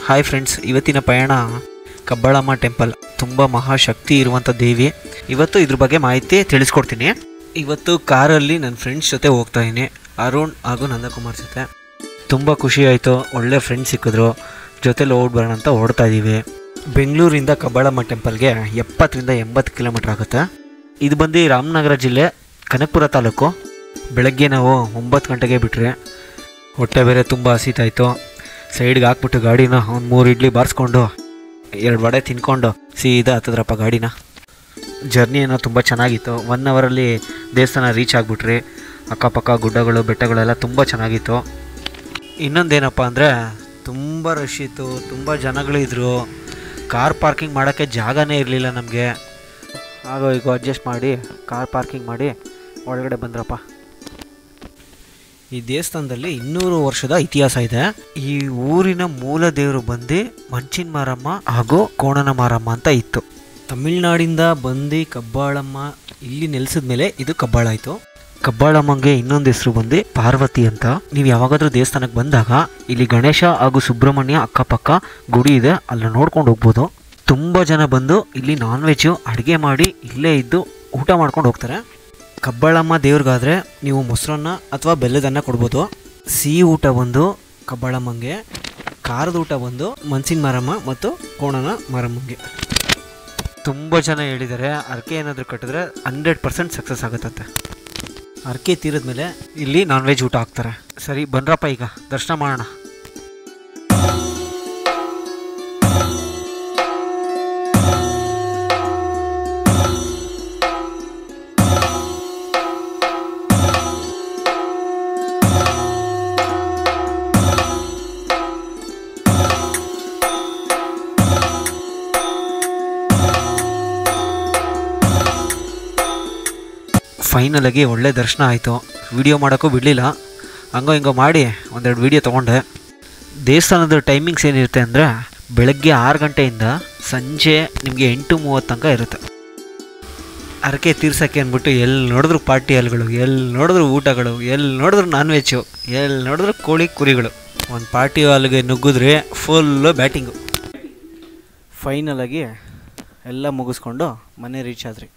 Hi friends, ಇವತ್ತಿನ ಪಯಣ Kabbalamma temple. ತುಂಬ ಮಹಾಶಕ್ತಿ ಇರುವಂಥ ದೇವಿ. ಇವತ್ತು ಇದ್ರ ಬಗ್ಗೆ ಮಾಹಿತಿ ತಿಳಿಸ್ಕೊಡ್ತೀನಿ. ಇವತ್ತು ಕಾರಲ್ಲಿ ನನ್ನ ಫ್ರೆಂಡ್ಸ್ ಜೊತೆ ಹೋಗ್ತಾ ಇದ್ದೀನಿ, ಅರುಣ್ ಹಾಗೂ ನಂದಕುಮಾರ್ ಜೊತೆ. ತುಂಬ ಖುಷಿ ಆಯಿತು, ಒಳ್ಳೆ ಫ್ರೆಂಡ್ಸ್ ಸಿಕ್ಕಿದ್ರು, ಜೊತೆಲಿ ಹೋಗ್ಬರೋಣ ಅಂತ ಹೊರಡ್ತಾ ಇದ್ದೀವಿ. ಬೆಂಗಳೂರಿಂದ ಕಬ್ಬಾಳಮ್ಮ ಟೆಂಪಲ್ಗೆ 70ರಿಂದ 80 ಕಿಲೋಮೀಟ್ರ್ ಆಗುತ್ತೆ. ಇದು ಬಂದು ರಾಮನಗರ ಜಿಲ್ಲೆ, ಕನಕಪುರ ತಾಲೂಕು. ಬೆಳಗ್ಗೆ ನಾವು 9 ಗಂಟೆಗೆ ಬಿಟ್ಟರೆ, ಹೊಟ್ಟೆ ಬೇರೆ ತುಂಬ ಹಸಿತಾಯಿತು. ಸೈಡ್ಗೆ ಹಾಕ್ಬಿಟ್ಟು ಗಾಡಿನ ಒಂದು 3 ಇಡ್ಲಿ ಬಾರಿಸ್ಕೊಂಡು 2 ವಡೆ ತಿನ್ಕೊಂಡು ಸೀದಾ ಹತ್ತದ್ರಪ್ಪ ಗಾಡಿನ. ಜರ್ನಿ ಏನೋ ತುಂಬ ಚೆನ್ನಾಗಿತ್ತು. 1 ಅವರಲ್ಲಿ ದೇವಸ್ಥಾನ ರೀಚ್ ಆಗಿಬಿಟ್ರಿ. ಅಕ್ಕಪಕ್ಕ ಗುಡ್ಡಗಳು ಬೆಟ್ಟಗಳೆಲ್ಲ ತುಂಬ ಚೆನ್ನಾಗಿತ್ತು. ಇನ್ನೊಂದೇನಪ್ಪ ಅಂದರೆ ತುಂಬ ರಶ್ ಇತ್ತು, ತುಂಬ ಜನಗಳಿದ್ರು. ಕಾರ್ ಪಾರ್ಕಿಂಗ್ ಮಾಡೋಕ್ಕೆ ಜಾಗನೇ ಇರಲಿಲ್ಲ ನಮಗೆ. ಆಗೋ ಈಗ ಅಡ್ಜಸ್ಟ್ ಮಾಡಿ ಕಾರ್ ಪಾರ್ಕಿಂಗ್ ಮಾಡಿ ಒಳಗಡೆ ಬಂದ್ರಪ್ಪ. ಈ ದೇವಸ್ಥಾನದಲ್ಲಿ 200 ವರ್ಷದ ಇತಿಹಾಸ ಇದೆ. ಈ ಊರಿನ ಮೂಲ ದೇವರು ಬಂದು ಮಂಚಿನ ಮಾರಮ್ಮ ಹಾಗೂ ಕೋಣನ ಮಾರಮ್ಮ ಅಂತ ಇತ್ತು. ತಮಿಳ್ನಾಡಿಂದ ಬಂದು ಕಬ್ಬಾಳಮ್ಮ ಇಲ್ಲಿ ನೆಲೆಸಿದ ಮೇಲೆ ಇದು ಕಬ್ಬಾಳ ಆಯಿತು. ಕಬ್ಬಾಳಮ್ಮಂಗೆ ಇನ್ನೊಂದು ಹೆಸರು ಬಂದು ಪಾರ್ವತಿ ಅಂತ. ನೀವು ಯಾವಾಗಾದ್ರೂ ದೇವಸ್ಥಾನಕ್ಕೆ ಬಂದಾಗ ಇಲ್ಲಿ ಗಣೇಶ ಹಾಗೂ ಸುಬ್ರಹ್ಮಣ್ಯ ಅಕ್ಕಪಕ್ಕ ಗುಡಿ ಇದೆ, ಅಲ್ಲಿ ನೋಡ್ಕೊಂಡು ಹೋಗ್ಬೋದು. ತುಂಬ ಜನ ಬಂದು ಇಲ್ಲಿ ನಾನ್ ವೆಜ್ಜು ಅಡುಗೆ ಮಾಡಿ ಇಲ್ಲೇ ಇದ್ದು ಊಟ ಮಾಡ್ಕೊಂಡು ಹೋಗ್ತಾರೆ. ಕಬ್ಬಾಳಮ್ಮ ದೇವ್ರಿಗಾದರೆ ನೀವು ಮೊಸರನ್ನ ಅಥವಾ ಬೆಲ್ಲದನ್ನ ಕೊಡ್ಬೋದು. ಸಿಹಿ ಊಟ ಬಂದು ಕಬ್ಬಾಳಮ್ಮಂಗೆ, ಖಾರದ ಊಟ ಬಂದು ಮನ್ಸಿನ ಮಾರಮ್ಮ ಮತ್ತು ಕೋಣನ ಮಾರಮ್ಮಂಗೆ. ತುಂಬ ಜನ ಹೇಳಿದ್ದಾರೆ ಅರ್ಕೆ ಏನಾದರೂ ಕಟ್ಟಿದ್ರೆ 100% ಸಕ್ಸಸ್ ಆಗುತ್ತಂತೆ. ಅರ್ಕೆ ತೀರಿದ್ಮೇಲೆ ಇಲ್ಲಿ ನಾನ್ ವೆಜ್ ಊಟ ಹಾಕ್ತಾರೆ. ಸರಿ ಬನ್ರಪ್ಪ, ಈಗ ದರ್ಶನ ಮಾಡೋಣ. ಫೈನಲಾಗಿ ಒಳ್ಳೆ ದರ್ಶನ ಆಯಿತು. ವಿಡಿಯೋ ಮಾಡೋಕ್ಕೂ ಬಿಡಲಿಲ್ಲ, ಹಂಗೋ ಹಿಂಗೋ ಮಾಡಿ ಒಂದೆರಡು ವಿಡಿಯೋ ತೊಗೊಂಡೆ. ದೇವಸ್ಥಾನದ ಟೈಮಿಂಗ್ಸ್ ಏನಿರುತ್ತೆ ಅಂದರೆ ಬೆಳಗ್ಗೆ 6 ಗಂಟೆಯಿಂದ ಸಂಜೆ ನಿಮಗೆ 8:30 ತನಕ ಇರುತ್ತೆ. ಅರಕೆ ತೀರ್ಸೋಕ್ಕೆ ಅಂದ್ಬಿಟ್ಟು ಎಲ್ಲಿ ನೋಡಿದ್ರು ಪಾರ್ಟಿ ಹಾಲ್ಗಳು, ಎಲ್ಲಿ ನೋಡಿದ್ರು ಊಟಗಳು, ಎಲ್ಲಿ ನೋಡಿದ್ರು ನಾನ್ ವೆಜ್ಜು, ಎಲ್ಲಿ ನೋಡಿದ್ರು ಕೋಳಿ ಕುರಿಗಳು. ಒಂದು ಪಾರ್ಟಿ ಹಾಲ್ಗೆ ನುಗ್ಗಿದ್ರೆ ಫುಲ್ಲು ಬ್ಯಾಟಿಂಗು. ಫೈನಲಾಗಿ ಎಲ್ಲ ಮುಗಿಸ್ಕೊಂಡು ಮನೆ ರೀಚ್ ಆದ್ರಿ.